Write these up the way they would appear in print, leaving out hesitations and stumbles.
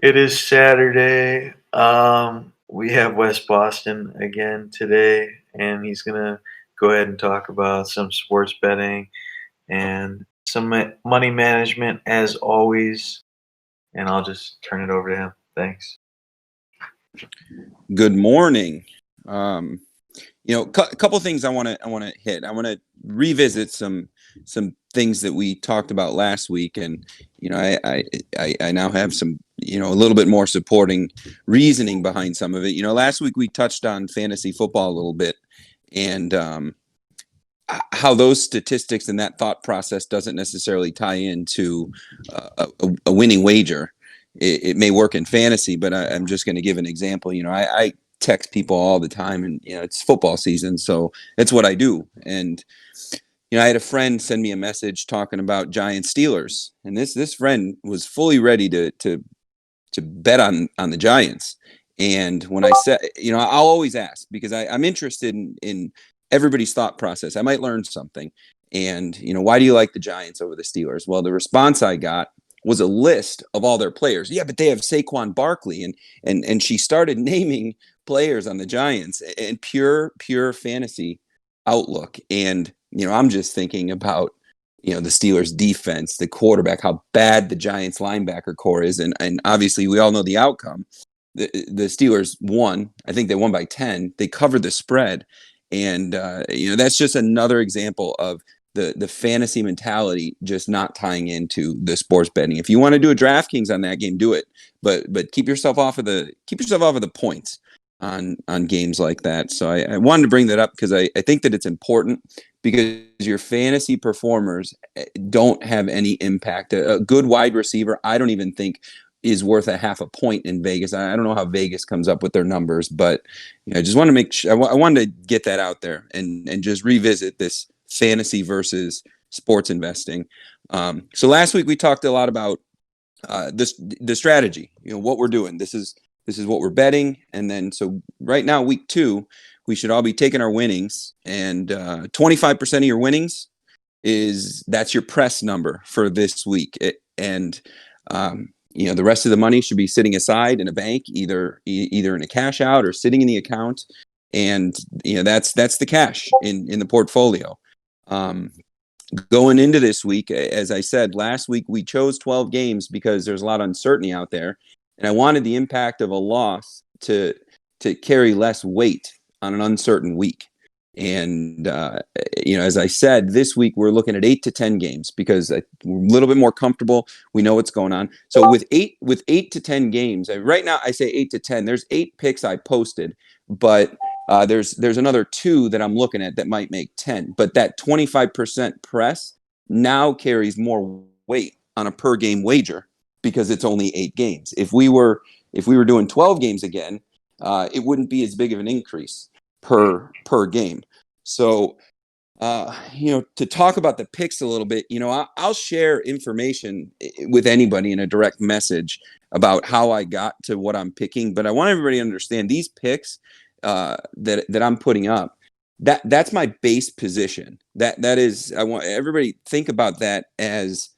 It is Saturday. We have West Boston again today, and he's gonna go ahead and talk about some sports betting and some money management as always. And I'll just turn it over to him. Thanks. Good morning. Um, a couple things I want to hit. I want to revisit some things that we talked about last week, and I now have some a little bit more supporting reasoning behind some of it. Last week we touched on fantasy football a little bit, and how those statistics and that thought process doesn't necessarily tie into a winning wager. It may work in fantasy, but I'm just going to give an example. I text people all the time, and it's football season, so it's what I do. And I had a friend send me a message talking about Giants Steelers, and this friend was fully ready to bet on the Giants. And when I said, I'll always ask because I'm interested in everybody's thought process. I might learn something. And, why do you like the Giants over the Steelers? Well, the response I got was a list of all their players. Yeah, but they have Saquon Barkley. And she started naming players on the Giants and pure fantasy outlook. And, I'm just thinking about the Steelers defense, the quarterback, how bad the Giants linebacker core is. And obviously we all know the outcome. The Steelers won. I think they won by 10. They covered the spread. And, that's just another example of the fantasy mentality just not tying into the sports betting. If you want to do a DraftKings on that game, do it. But keep yourself off of the points on games like that. So I wanted to bring that up because I think that it's important because your fantasy performers don't have any impact. A good wide receiver, I don't even think is worth a half a point in Vegas. I don't know how Vegas comes up with their numbers, but I just want to make sure I wanted to get that out there and just revisit this fantasy versus sports investing. So last week we talked a lot about the strategy, what we're doing. This is what we're betting. And then, so right now, week 2, we should all be taking our winnings, and 25% of your winnings that's your press number for this week. The rest of the money should be sitting aside in a bank, either in a cash out or sitting in the account. And, that's the cash in the portfolio. Going into this week, as I said, last week we chose 12 games because there's a lot of uncertainty out there. And I wanted the impact of a loss to carry less weight on an uncertain week. And, as I said, this week we're looking at 8 to 10 games because we're a little bit more comfortable. We know what's going on. So with 8 to 10 games, right now I say 8 to 10. There's 8 picks I posted, but there's another 2 that I'm looking at that might make 10. But that 25% press now carries more weight on a per game wager because it's only 8 games. If we were doing 12 games again, it wouldn't be as big of an increase per game. So, to talk about the picks a little bit, I'll share information with anybody in a direct message about how I got to what I'm picking. But I want everybody to understand these picks that I'm putting up. That's my base position. That is, I want everybody to think about that as,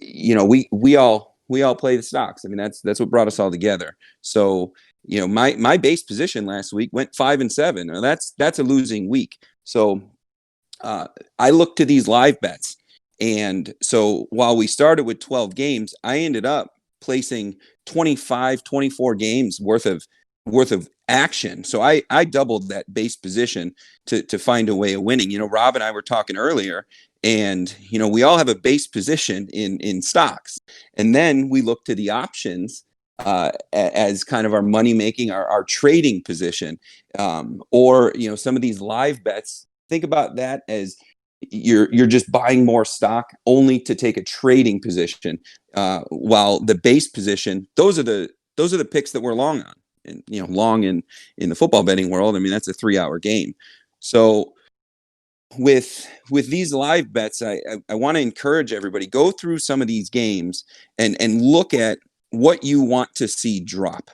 we all play the stocks. I mean, that's what brought us all together. So, my base position last week went 5-7. Now that's a losing week. So I looked to these live bets. And so while we started with 12 games, I ended up placing 25, 24 games worth of action. So I doubled that base position to find a way of winning. Rob and I were talking earlier, and we all have a base position in stocks, and then we look to the options as kind of our money making, our trading position, or some of these live bets. Think about that as you're just buying more stock only to take a trading position, while the base position, those are the picks that we're long on. And long in the football betting world, I mean, that's a 3-hour game. So with these live bets, I want to encourage everybody, go through some of these games and look at what you want to see drop.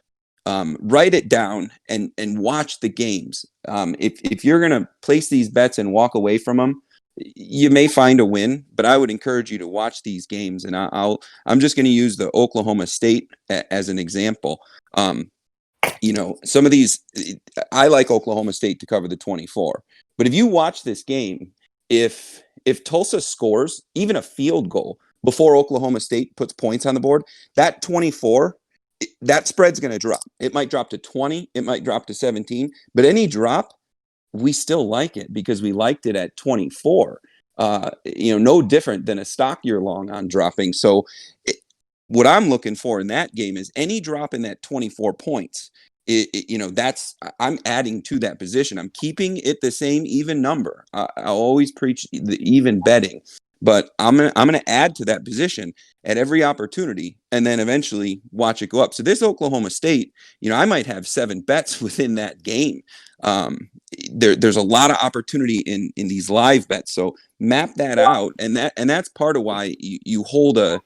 Write it down and watch the games. If you're going to place these bets and walk away from them, you may find a win, but I would encourage you to watch these games. And I'm just going to use the Oklahoma State as an example. Some of these, I like Oklahoma State to cover the 24. But if you watch this game, if Tulsa scores even a field goal before Oklahoma State puts points on the board, that 24, that spread's going to drop. It might drop to 20, it might drop to 17, but any drop, we still like it because we liked it at 24. No different than a stock year long on dropping. So what I'm looking for in that game is any drop in that 24 points. That's I'm adding to that position. I'm keeping it the same even number. I'll always preach the even betting, but I'm gonna add to that position at every opportunity, and then eventually watch it go up. So this Oklahoma State, I might have 7 bets within that game. There's a lot of opportunity in these live bets. So map that out, and that's part of why you hold a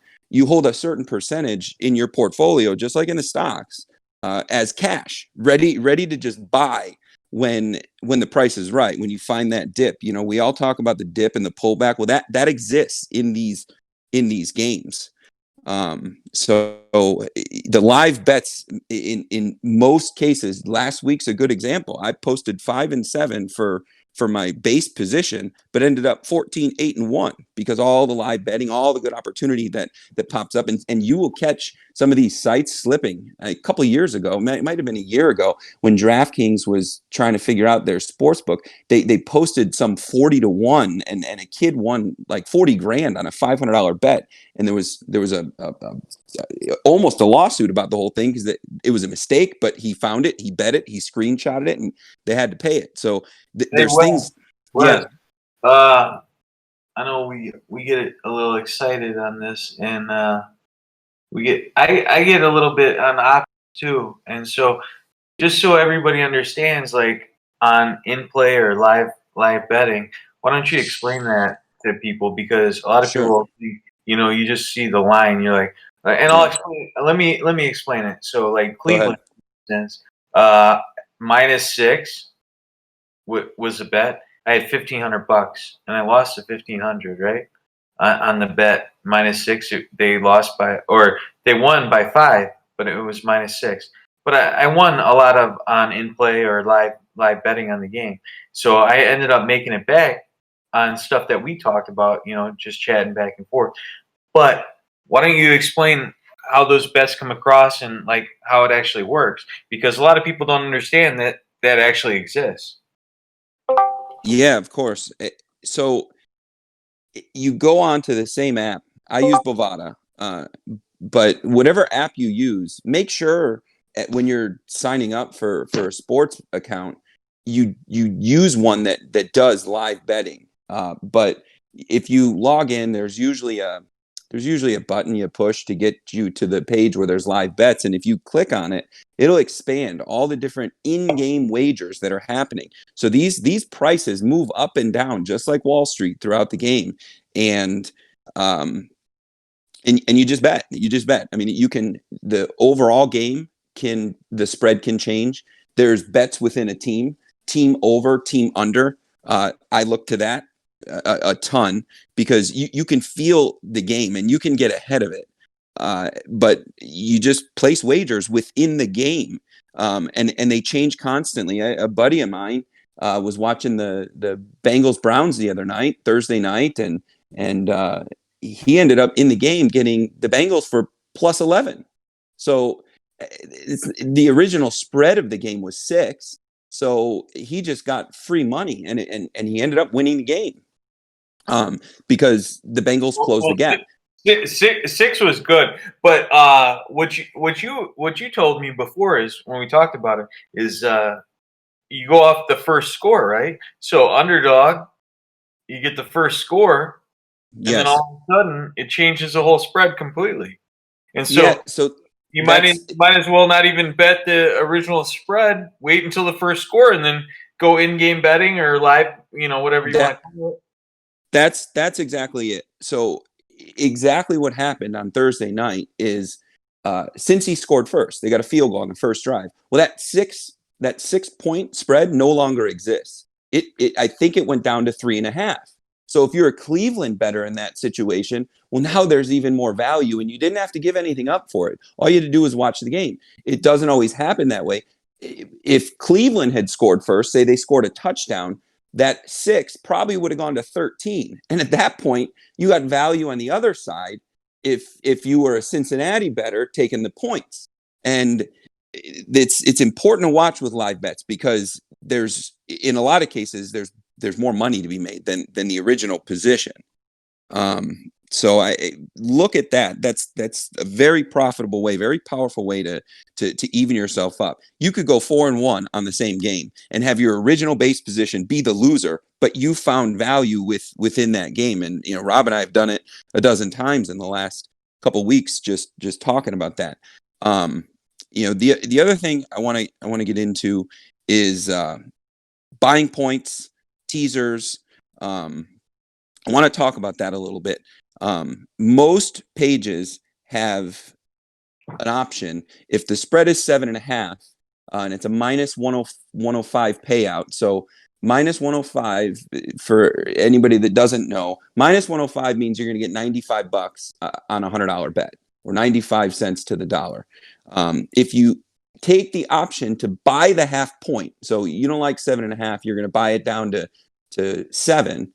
certain percentage in your portfolio, just like in the stocks, as cash, ready to just buy when the price is right. When you find that dip, we all talk about the dip and the pullback. Well, that exists in these games. So the live bets in most cases, last week's a good example. I posted 5 and 7 for my base position, but ended up 14, 8 and 1 because all the live betting, all the good opportunity that pops up, and you will catch some of these sites slipping. A couple of years ago, it might have been a year ago, when DraftKings was trying to figure out their sports book, they posted some 40 to 1, and a kid won like 40 grand on a $500 bet, and there was a almost a lawsuit about the whole thing because it was a mistake, but he found it, he bet it, he screenshotted it, and they had to pay it. So there's things. Wes, I know we get a little excited on this, and I get a little bit on options too, and so just so everybody understands, like on in play or live betting, why don't you explain that to people? Because a lot of Sure. people, you just see the line, you're like, and I'll Yeah. explain. Let me explain it. So like Go ahead. Cleveland, for instance, uh, -6 was a bet. I had $1,500 and I lost the 1,500, right? On the bet -6, they lost by, or they won by 5, but it was -6. But I won a lot of on in play or live betting on the game, so I ended up making it back on stuff that we talked about, just chatting back and forth. But why don't you explain how those bets come across and like how it actually works? Because a lot of people don't understand that that actually exists. Yeah, of course. So you go on to the same app. I use Bovada, but whatever app you use, make sure when you're signing up for a sports account, you use one that does live betting. But if you log in, there's usually a button you push to get you to the page where there's live bets, and if you click on it, it'll expand all the different in-game wagers that are happening. So these prices move up and down just like Wall Street throughout the game, and um, and you just bet. You just bet. I mean, the overall game the spread can change. There's bets within a team over, team under. I look to that a ton because you can feel the game and you can get ahead of it. But you just place wagers within the game, and they change constantly. A buddy of mine was watching the Bengals Browns the other night, Thursday night, and he ended up in the game getting the Bengals for +11. So the original spread of the game was 6. So he just got free money, and he ended up winning the game because the Bengals closed the Well, gap. six was good, but what you told me before is when we talked about it is you go off the first score, right? So underdog, you get the first score, and then Yes. all of a sudden it changes the whole spread completely. And Yeah. so So you that's might as well not even bet the original spread. Wait until the first score, and then go in-game betting or live, whatever you want that to call it. that's exactly it. So exactly what happened on Thursday night is since he scored first, they got a field goal on the first drive. Well, that 6 point spread no longer exists. I think it went down to 3.5. So if you're a Cleveland bettor in that situation, well, now there's even more value, and you didn't have to give anything up for it. All you had to do was watch the game. It doesn't always happen that way. If Cleveland had scored first, say they scored a touchdown, that 6 probably would have gone to 13. And at that point, you got value on the other side if you were a Cincinnati bettor taking the points. And it's important to watch with live bets, because there's, in a lot of cases, there's more money to be made than the original position. So I look at that. That's a very profitable way, very powerful way to even yourself up. You could go 4-1 on the same game and have your original base position be the loser, but you found value within that game. And Rob and I have done it a dozen times in the last couple weeks, just talking about that. The other thing I want to get into is buying points, teasers. I want to talk about that a little bit. Most pages have an option if the spread is 7.5 and it's a minus 105 payout. So minus 105, for anybody that doesn't know, minus 105 means you're going to get $95 on a $100 bet, or 95 cents to the dollar. If you take the option to buy the half point, so you don't like 7.5, you're going to buy it down to 7.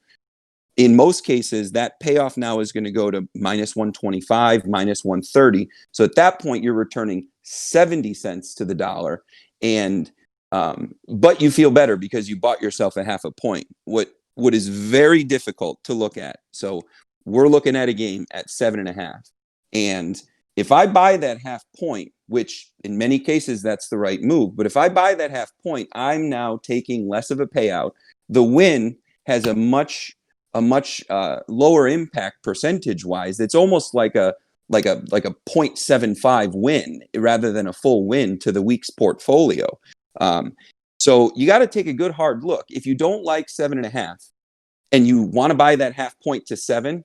In most cases, that payoff now is going to go to minus 125, minus 130. So at that point, you're returning 70 cents to the dollar, and but you feel better because you bought yourself a half a point. What is very difficult to look at. So we're looking at a game at 7.5, and if I buy that half point, which in many cases that's the right move, but if I buy that half point, I'm now taking less of a payout. The win has a much lower impact percentage wise. It's almost like a 0.75 win rather than a full win to the week's portfolio. So you got to take a good hard look. If you don't like 7.5 and you want to buy that half point to 7,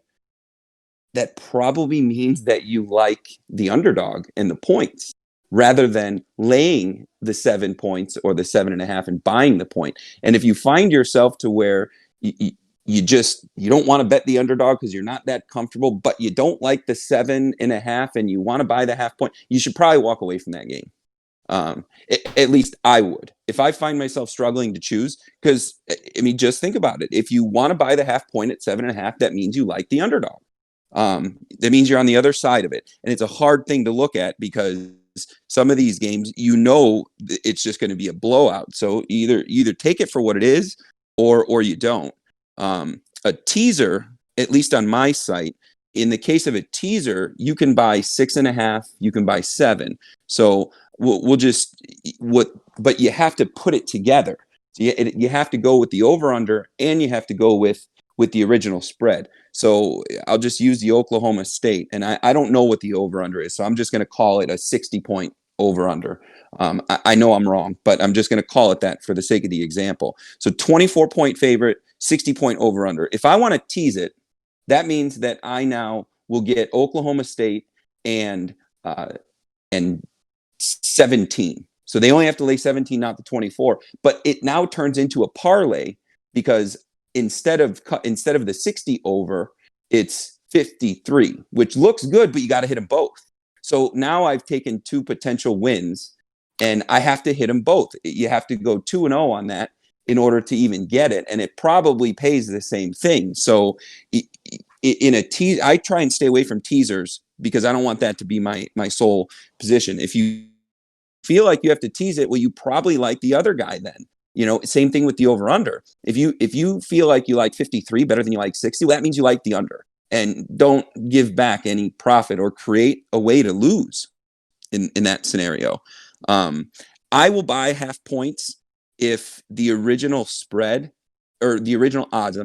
that probably means that you like the underdog and the points rather than laying the 7 points or the 7.5 and buying the point. And if you find yourself to where you don't want to bet the underdog because you're not that comfortable, but you don't like the 7.5 and you want to buy the half point, you should probably walk away from that game. At least I would. If I find myself struggling to choose, because just think about it. If you want to buy the half point at 7.5, that means you like the underdog. That means you're on the other side of it, and it's a hard thing to look at because some of these games, it's just going to be a blowout. So either take it for what it is, or you don't. A teaser, at least on my site, in the case of a teaser, you can buy 6.5, you can buy 7. So but you have to put it together. So you have to go with the over under, and you have to go with the original spread. So I'll just use the Oklahoma State, and I don't know what the over under is, so I'm just going to call it a 60-point over under. I know I'm wrong, but I'm just going to call it that for the sake of the example. So 24-point favorite, 60-point over under. If I want to tease it, that means that I now will get Oklahoma State and 17. So they only have to lay 17, not the 24. But it now turns into a parlay because instead of the 60 over, it's 53, which looks good, but you got to hit them both. So now I've taken 2 potential wins, and I have to hit them both. You have to go 2-0 on that in order to even get it, and it probably pays the same thing. So in a tease, I try and stay away from teasers because I don't want that to be my sole position. If you feel like you have to tease it, well, you probably like the other guy then. Same thing with the over under. If you feel like you like 53 better than you like 60, well, that means you like the under, and don't give back any profit or create a way to lose in that scenario. I will buy half points if the original spread, or the original odds,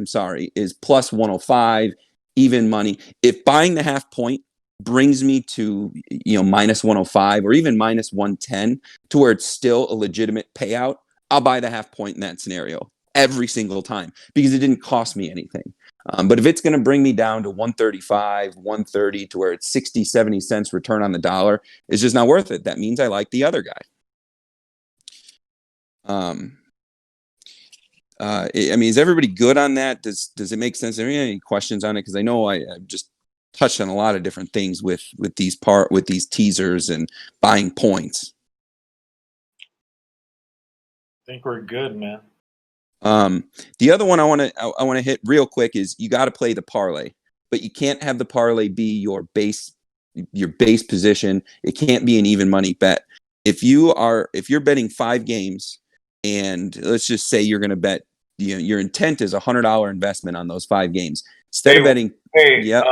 is plus 105, even money. If buying the half point brings me to minus 105 or even minus 110 to where it's still a legitimate payout, I'll buy the half point in that scenario every single time because it didn't cost me anything. But if it's going to bring me down to 135, 130 to where it's 60, 70 cents return on the dollar, it's just not worth it. That means I like the other guy. I mean, is everybody good on that? Does it make sense? Are there any questions on it? Because I know I've just touched on a lot of different things with these teasers and buying points. I think we're good, man. The other one I want to hit real quick is you got to play the parlay, but you can't have the parlay be your base position. It can't be an even money bet. If you're betting 5 games, and let's just say you're going to bet, your intent is $100 investment on those 5 games. Instead of betting, Hey, yep.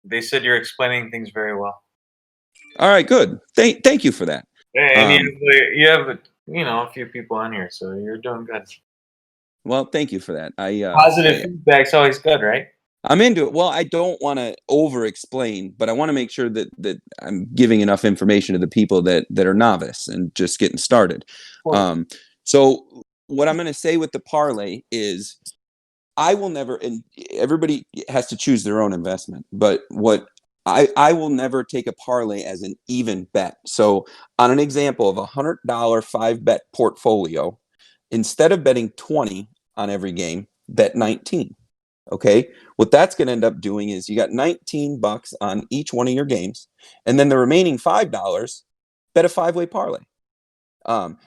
they said you're explaining things very well. All right, good. Thank you for that. And you have a few people on here, so you're doing good. Well, thank you for that. Positive feedback's always good, right? I'm into it. Well, I don't want to over explain, but I want to make sure that I'm giving enough information to the people that are novice and just getting started. So what I'm going to say with the parlay is I will never, and everybody has to choose their own investment, but what I will never take a parlay as an even bet. So on an example of $100 5-bet portfolio, instead of betting 20 on every game, bet 19. Okay. What that's going to end up doing is you got $19 on each one of your games, and then the remaining $5, bet a 5-way parlay.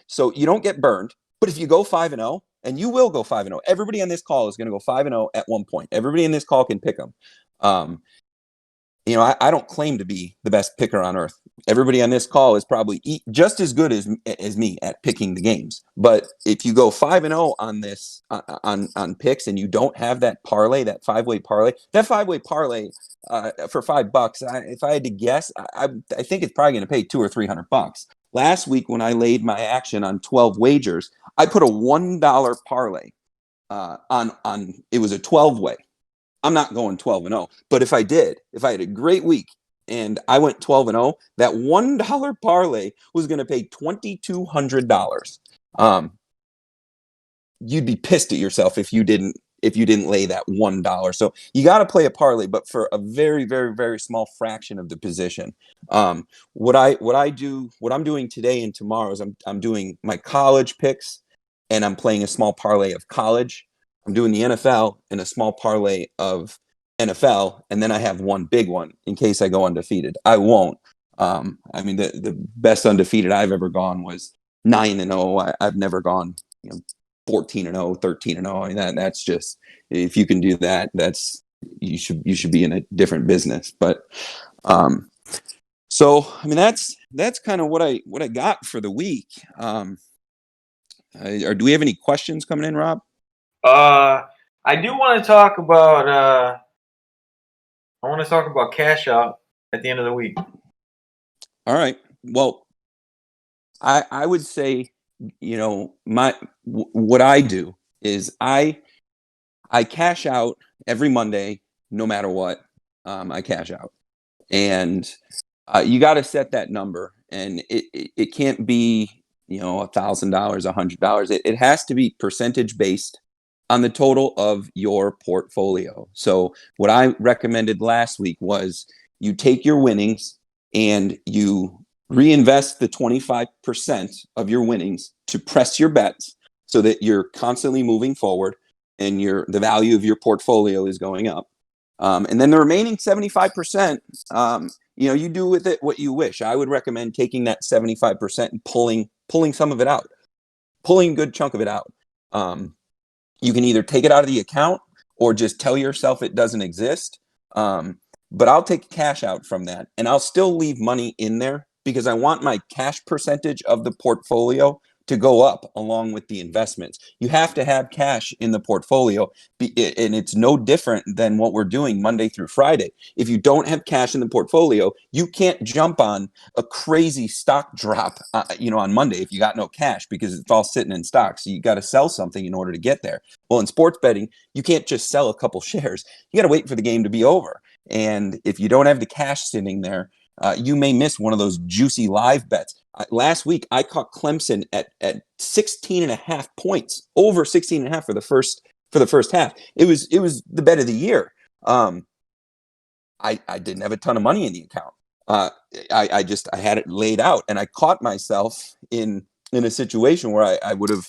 So you don't get burned. But if you go 5-0, and you will go 5-0, everybody on this call is going to go 5-0 at one point. Everybody in this call can pick them. I don't claim to be the best picker on earth. Everybody on this call is probably just as good as me at picking the games. But if you go 5-0 on this on picks, and you don't have that parlay, that 5-way parlay, for $5, if I had to guess, I think it's probably going to pay $200 or $300. Last week when I laid my action on 12 wagers, I put a $1 parlay on it was a 12-way. I'm not going 12-0, but if I had a great week and I went 12-0, that $1 parlay was going to pay $2,200. You'd be pissed at yourself if you didn't lay that $1. So you got to play a parlay, but for a very, very, very small fraction of the position. What I'm doing today and tomorrow is I'm doing my college picks, and I'm playing a small parlay of college. I'm doing the NFL and a small parlay of NFL, and then I have one big one in case I go undefeated. I won't. I mean, the best undefeated I've ever gone was 9-0. I've never gone 14-0, 13-0. I mean, that's just, if you can do that, that's you should be in a different business. But so I mean, that's kind of what I got for the week. Do we have any questions coming in, Rob? I do want to talk about cash out at the end of the week. All right. Well, I would say, what I do is I cash out every Monday, no matter what. I cash out, and you got to set that number, and it can't be $1,000, $100. It has to be percentage based on the total of your portfolio. So what I recommended last week was you take your winnings and you reinvest the 25% of your winnings to press your bets so that you're constantly moving forward and the value of your portfolio is going up. And then the remaining 75%, you do with it what you wish. I would recommend taking that 75% and pulling some of it out, pulling a good chunk of it out. You can either take it out of the account or just tell yourself it doesn't exist. But I'll take cash out from that, and I'll still leave money in there because I want my cash percentage of the portfolio to go up along with the investments. You have to have cash in the portfolio, and it's no different than what we're doing Monday through Friday. If you don't have cash in the portfolio, you can't jump on a crazy stock drop, on Monday if you got no cash because it's all sitting in stocks. So you got to sell something in order to get there. Well, in sports betting, you can't just sell a couple shares. You got to wait for the game to be over. And if you don't have the cash sitting there, you may miss one of those juicy live bets. Last week, I caught Clemson at 16.5 points, over 16.5 for the first half. It was the bet of the year. I didn't have a ton of money in the account. I had it laid out, and I caught myself in a situation where I would have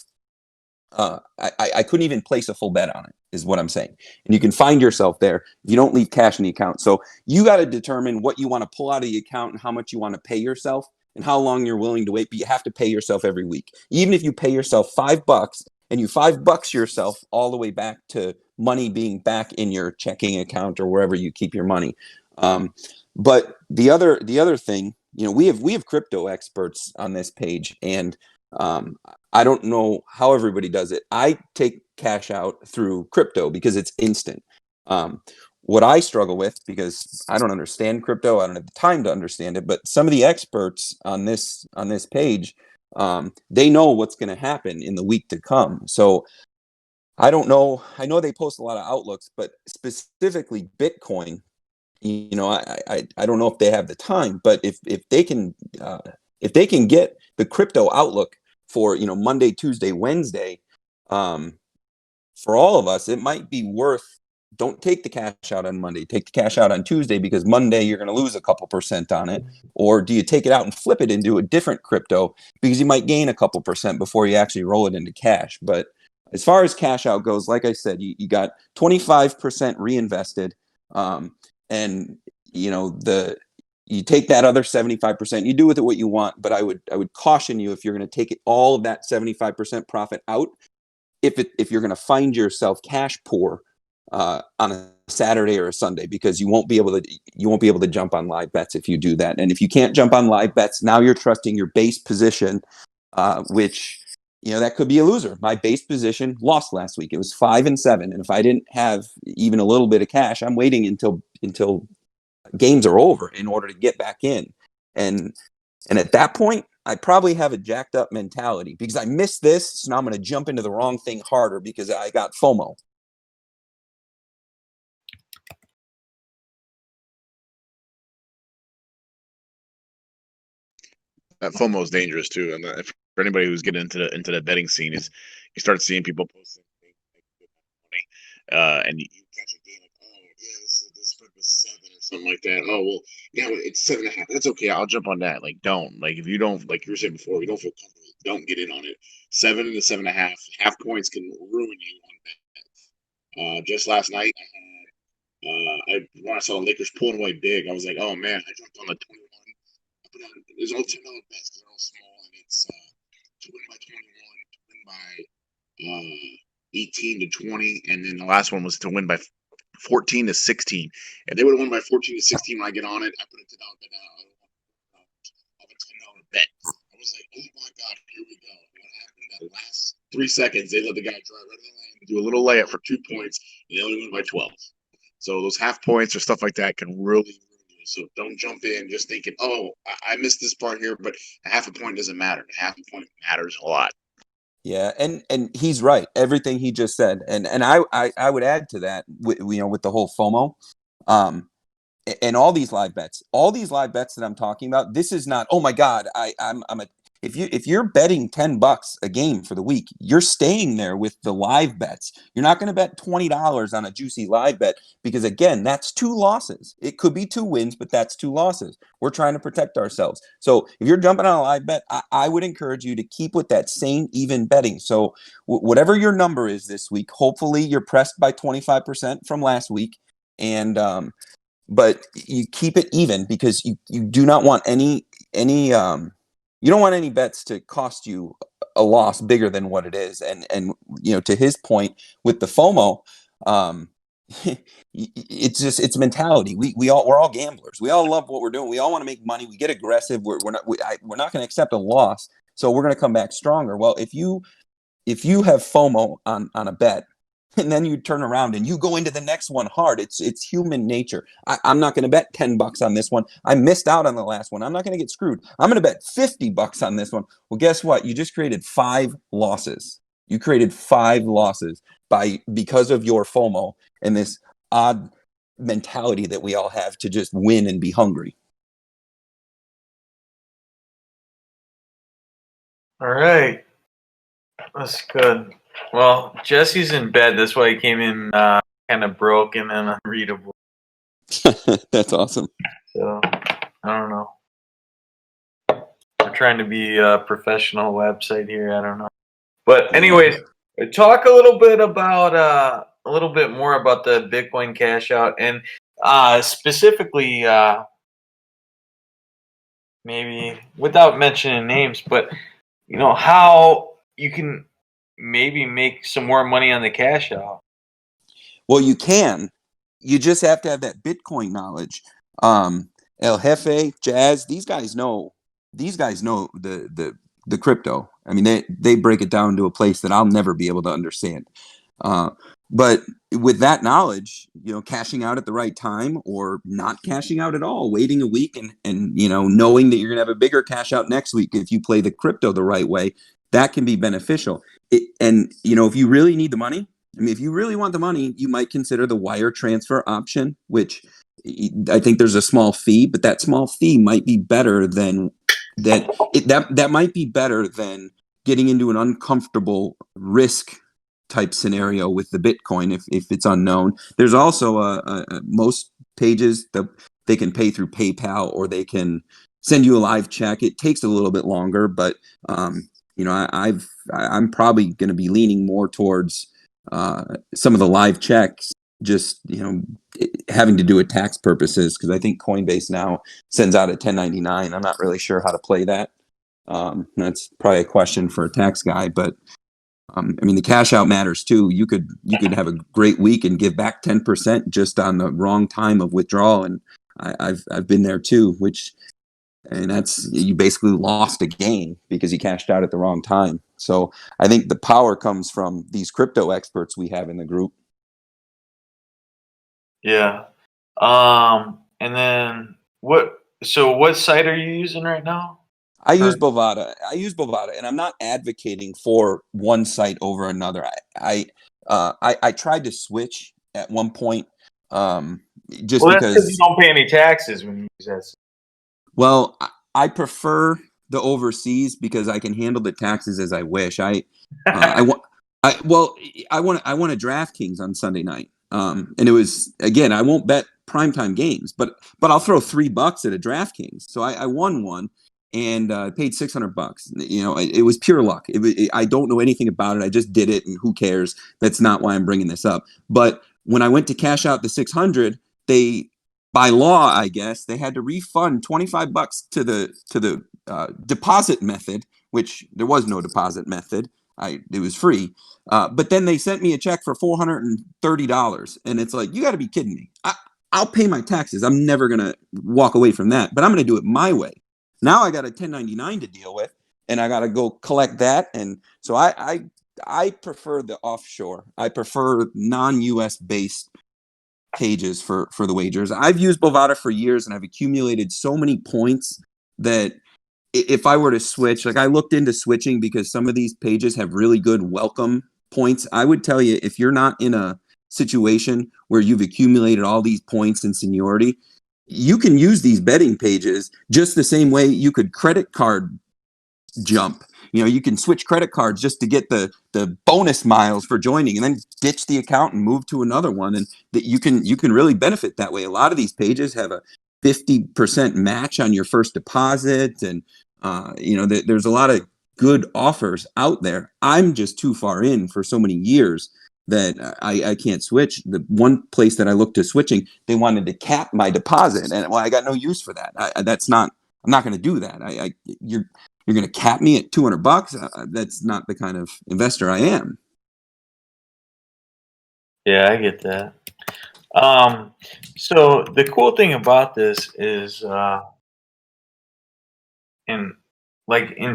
I couldn't even place a full bet on it, is what I'm saying. And you can find yourself there if you don't leave cash in the account. So you got to determine what you want to pull out of the account and how much you want to pay yourself and how long you're willing to wait. But you have to pay yourself every week. Even if you pay yourself $5 and you $5 yourself all the way back to money being back in your checking account or wherever you keep your money. But the other thing, we have crypto experts on this page, and I don't know how everybody does it. I take cash out through crypto because it's instant. What I struggle with, because I don't understand crypto, I don't have the time to understand it, but some of the experts on this page, they know what's going to happen in the week to come. So I don't know. I know they post a lot of outlooks, but specifically Bitcoin, I don't know if they have the time, but if they can get the crypto outlook for Monday, Tuesday, Wednesday, for all of us, it might be worth. Don't take the cash out on Monday. Take the cash out on Tuesday, because Monday you're going to lose a couple percent on it. Or do you take it out and flip it into a different crypto, because you might gain a couple percent before you actually roll it into cash? But as far as cash out goes, like I said, you got 25% reinvested, and you take that other 75%. You do with it what you want, but I would caution you, if you're going to take all of that 75% profit out, if you're going to find yourself cash poor on a Saturday or a Sunday, because you won't be able to jump on live bets if you do that. And if you can't jump on live bets, now you're trusting your base position, which that could be a loser. My base position lost last week. It was 5-7, and if I didn't have even a little bit of cash, I'm waiting until games are over in order to get back in. And at that point, I probably have a jacked up mentality, because I missed this, so now I'm going to jump into the wrong thing harder because I got FOMO. That FOMO is dangerous too, and for anybody who's getting into the betting scene, is you start seeing people posting money, and you catch a game like, oh yeah, this spread was 7 or something like that. Oh well, yeah, it's 7.5. That's okay. I'll jump on that. Like, don't, like, if you don't, like you were saying before, you don't feel comfortable, don't get in on it. 7 to 7.5 half points can ruin you on that. Just last night, when I saw the Lakers pulling away big, I was like, oh man, I jumped on the 21. There's all $10 bets because they're all small, and it's to win by 21, to win by 18 to 20, and then the last one was to win by 14 to 16. If they would have won by 14 to 16 when I get on it, I put a $10 bet down. I have a $10 bet. I was like, oh my god, here we go. What happened? That last 3 seconds, they let the guy drive right in the lane, do a little layup for 2 points, and they only win by 12. So those half points or stuff like that can really. So don't jump in just thinking, oh, I missed this part here, but a half a point doesn't matter. Half a point matters a lot. Yeah, and he's right. Everything he just said, and I would add to that, with the whole FOMO, and all these live bets that I'm talking about. This is not, oh my god, I'm a if you're betting $10 a game for the week, you're staying there with the live bets. You're not going to bet $20 on a juicy live bet, because again, that's 2 losses. It could be 2 wins, but that's 2 losses. We're trying to protect ourselves. So if you're jumping on a live bet, I would encourage you to keep with that same even betting. So whatever your number is this week, hopefully you're pressed by 25% from last week, and but you keep it even, because you do not want any you don't want any bets to cost you a loss bigger than what it is. And to his point with the FOMO, it's mentality. We're all gamblers. We all love what we're doing. We all want to make money. We get aggressive. We're not going to accept a loss, so we're going to come back stronger. Well, if you have FOMO on a bet, and then you turn around and you go into the next one hard, it's human nature. I'm not going to bet $10 on this one. I missed out on the last one. I'm not going to get screwed. I'm going to bet $50 on this one. Well, guess what? You just created 5 losses. You created 5 losses because of your FOMO and this odd mentality that we all have to just win and be hungry. All right. That's good. Well, Jesse's in bed. That's why he came in kind of broken and unreadable. That's awesome. So, I don't know. We're trying to be a professional website here. I don't know. But anyways, Talk a little bit about a little bit more about the Bitcoin cash out and specifically maybe without mentioning names, but how you can maybe make some more money on the cash out. Well, you can. You just have to have that Bitcoin knowledge. El Jefe, Jazz, these guys know. These guys know the crypto. I mean, they break it down to a place that I'll never be able to understand. Uh, but with that knowledge, cashing out at the right time or not cashing out at all, waiting a week and knowing that you're gonna have a bigger cash out next week if you play the crypto the right way, that can be beneficial. And if you really need the money, I mean, if you really want the money, you might consider the wire transfer option, which I think there's a small fee, but that small fee might be better than that. That might be better than getting into an uncomfortable risk type scenario with the Bitcoin if it's unknown. There's also most pages that they can pay through PayPal or they can send you a live check. It takes a little bit longer, but I'm probably going to be leaning more towards some of the live checks, just having to do with tax purposes, because I think Coinbase now sends out a 1099. I'm not really sure how to play that. That's probably a question for a tax guy, but I mean, the cash out matters too. You could have a great week and give back 10% just on the wrong time of withdrawal, and I've been there too. And that's, you basically lost a game because you cashed out at the wrong time. So I think the power comes from these crypto experts we have in the group. Yeah. And then what? So what site are you using right now? I use Bovada. And I'm not advocating for one site over another. I tried to switch at one point, just Well, that's because you because. don't pay any taxes when you use that. Well, I prefer the overseas because I can handle the taxes as I wish. I want. I want a DraftKings on Sunday night. And it was, again, I won't bet primetime games, but I'll throw $3 at a DraftKings. So I won one and paid $600. It was pure luck. I don't know anything about it. I just did it, and who cares? That's not why I'm bringing this up. But when I went to cash out the 600, they, by law, I guess, they had to refund $25 to the deposit method, which there was no deposit method. It was free. But then they sent me a check for $430, and it's like, you got to be kidding me. I'll pay my taxes. I'm never gonna walk away from that, but I'm gonna do it my way. Now I got a 1099 to deal with, and I got to go collect that. And so I prefer the offshore. I prefer non-US based pages for the wagers. I've used Bovada for years, and I've accumulated so many points that if I were to switch, like, I looked into switching because some of these pages have really good welcome points. I would tell you, if you're not in a situation where you've accumulated all these points and seniority, you can use these betting pages just the same way you could credit card jump. You can switch credit cards just to get the bonus miles for joining, and then ditch the account and move to another one, and that you can really benefit that way. A lot of these pages have a 50% match on your first deposit, and there's a lot of good offers out there. I'm just too far in for so many years that I can't switch. The one place that I looked to switching, they wanted to cap my deposit, and I got no use for that. I'm not going to do that. You're going to cap me at $200? That's not the kind of investor I am. Yeah, I get that. So the cool thing about this is, in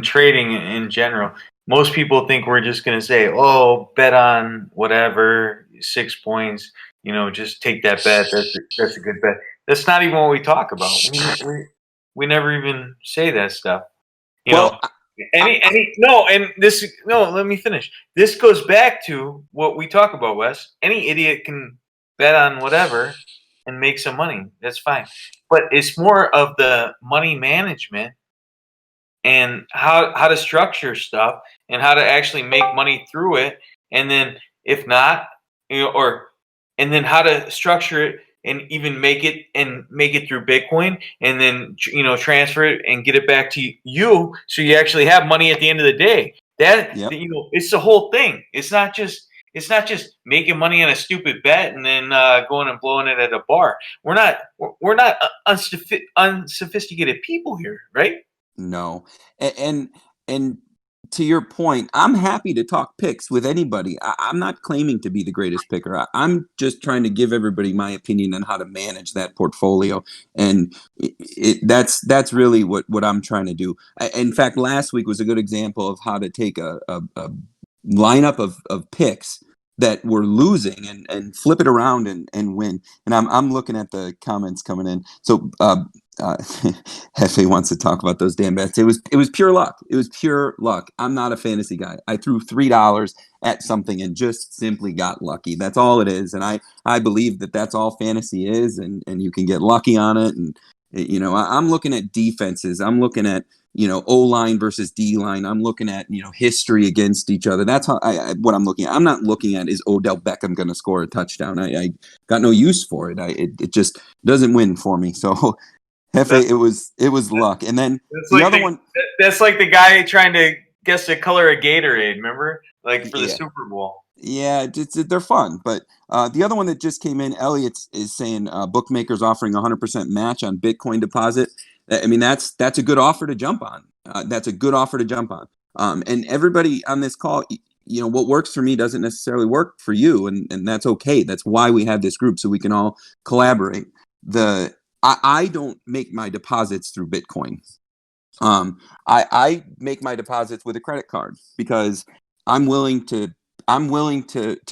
trading in general, most people think we're just going to say, "Oh, bet on whatever 6 points." Just take that bet. That's a good bet. That's not even what we talk about. We never even say that stuff. You know, Well, no, and this no. Let me finish. This goes back to what we talk about, Wes. Any idiot can bet on whatever and make some money. That's fine, but it's more of the money management and how to structure stuff and how to actually make money through it. And then if not, and then how to structure it and even make it through Bitcoin, and then transfer it and get it back to you, so you actually have money at the end of the day. That Yep. it's the whole thing. It's not just making money on a stupid bet and then going and blowing it at a bar. We're not unsophisticated people here, right? No. And to your point, I'm happy to talk picks with anybody. I'm not claiming to be the greatest picker. I'm just trying to give everybody my opinion on how to manage that portfolio, and that's really what I'm trying to do. In fact, last week was a good example of how to take a lineup of picks that were losing and flip it around and win. And I'm looking at the comments coming in. So Hefe wants to talk about those damn bets. It was pure luck. It was pure luck. I'm not a fantasy guy. I threw $3 at something and just simply got lucky. That's all it is. And I believe that that's all fantasy is, and you can get lucky on it. And I'm looking at defenses. I'm looking at O line versus D line. I'm looking at history against each other. That's how what I'm looking at. I'm not looking at is Odell Beckham going to score a touchdown. I got no use for it. It just doesn't win for me. So Hefe, it was luck. And then the other one. That's like the guy trying to guess the color of Gatorade. Remember, like for the Super Bowl. Yeah, they're fun. But the other one that just came in, Elliot is saying bookmakers offering 100% match on Bitcoin deposit. I mean, that's a good offer to jump on. That's a good offer to jump on. And everybody on this call, what works for me doesn't necessarily work for you, and that's okay. That's why we have this group, so we can all collaborate. I don't make my deposits through Bitcoin. I make my deposits with a credit card because I'm willing to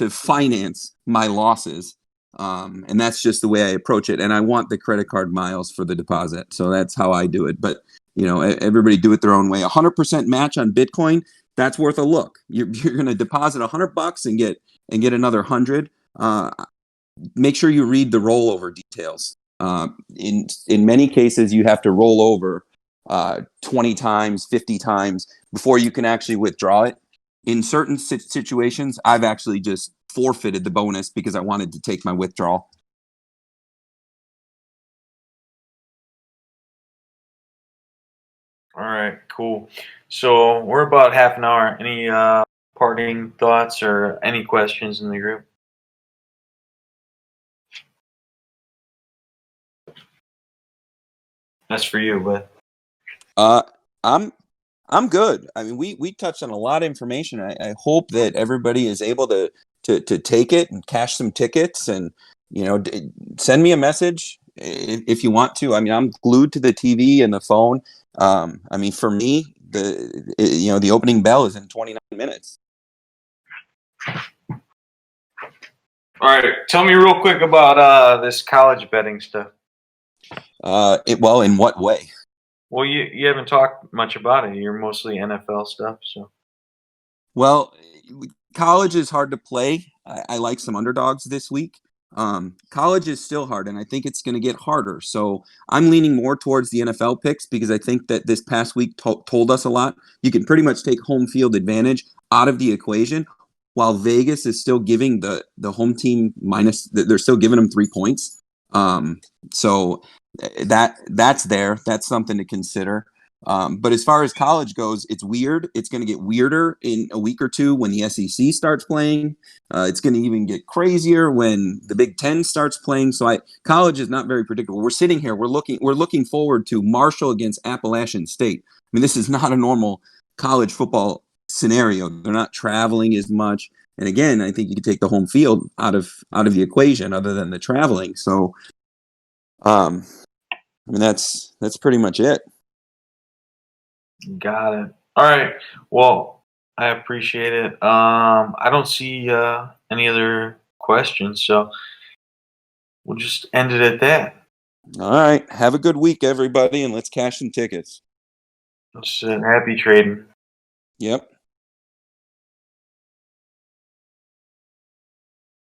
finance my losses. And that's just the way I approach it. And I want the credit card miles for the deposit. So that's how I do it. But, everybody do it their own way. 100% match on Bitcoin, that's worth a look. You're going to deposit $100 and get another 100. Make sure you read the rollover details. In many cases, you have to roll over 20 times, 50 times before you can actually withdraw it. In certain situations, I've actually just forfeited the bonus because I wanted to take my withdrawal. All right, cool. So we're about half an hour. Any parting thoughts or any questions in the group? That's for you, but I'm good. I mean, we touched on a lot of information. I hope that everybody is able to take it and cash some tickets, and send me a message if you want to. I mean, I'm glued to the TV and the phone. I mean, for me, the opening bell is in 29 minutes. all right. Tell me real quick about this college betting stuff. Well, in what way? Well, you haven't talked much about it. You're mostly NFL stuff, so. Well, college is hard to play. I like some underdogs this week. College is still hard, and I think it's going to get harder. So I'm leaning more towards the NFL picks because I think that this past week told us a lot. You can pretty much take home field advantage out of the equation, while Vegas is still giving the home team minus. They're still giving them 3 points. So that's there. That's something to consider. But as far as college goes, it's weird. It's going to get weirder in a week or two when the SEC starts playing. It's going to even get crazier when the Big Ten starts playing. So college is not very predictable. We're sitting here. We're looking forward to Marshall against Appalachian State. I mean, this is not a normal college football scenario. They're not traveling as much. And again, I think you could take the home field out of the equation, other than the traveling. So, I mean, that's pretty much it. Got it. All right. Well, I appreciate it. I don't see any other questions, so we'll just end it at that. All right. Have a good week, everybody, and let's cash some tickets. Happy trading. Yep.